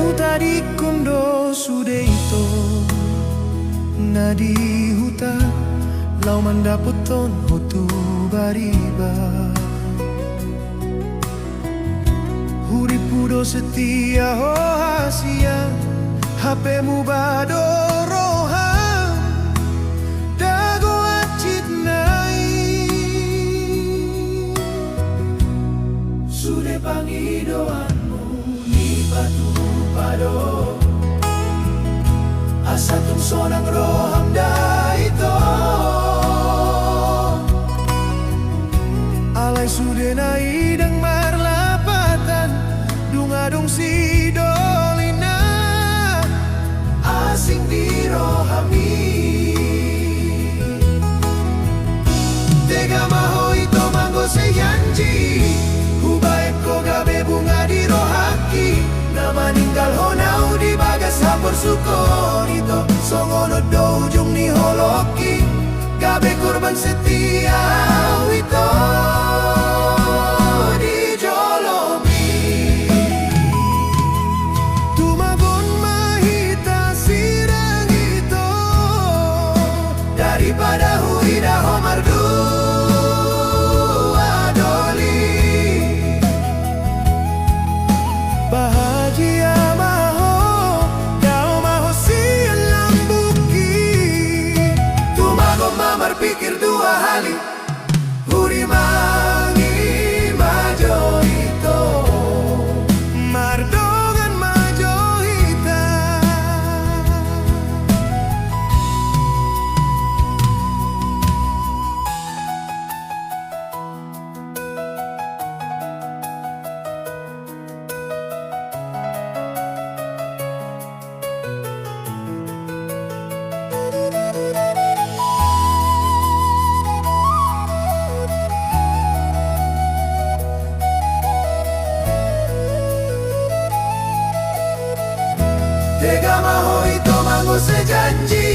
Utari kondo sudeito nadi huta lau mandapoton hotu bariba huri pudo setia ho hasia HP-mu bado roham dago acit nai sude pangidoanmu ni batu pado asa tung sonang roham da ito alai sude na idang marlapatan dungadong si dolina asing di rohami tega maho ito mango se yanji hubaib ko gabe bunga di rohaki na maninggal honau di bagas hapor sukon ito songono do ujung ni holoki gabe korban setia ito di jolomi tumagon mahita sirang ito daripada huida homardu bahagia maho kau maho siang lambuki tumago mamar pikir dua hali huri mangi majo ito mardongan majo ita tega maho ito mango sejanji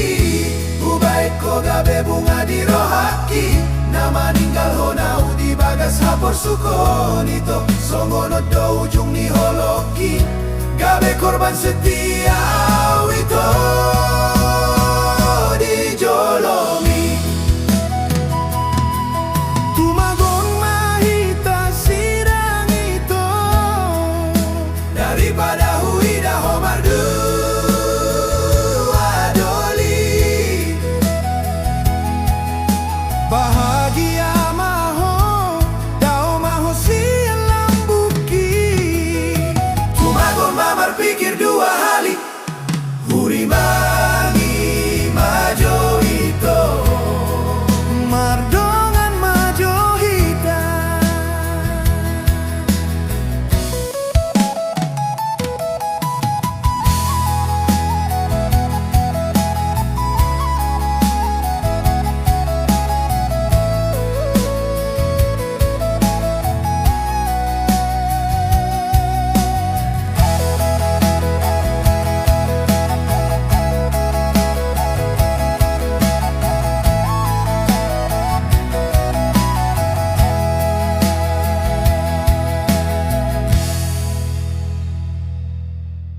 ubaik ko gabe bunga di rohaki na maninggal honau di bagas hapor sukon ito songono do ujung ni holoki gabe korban setia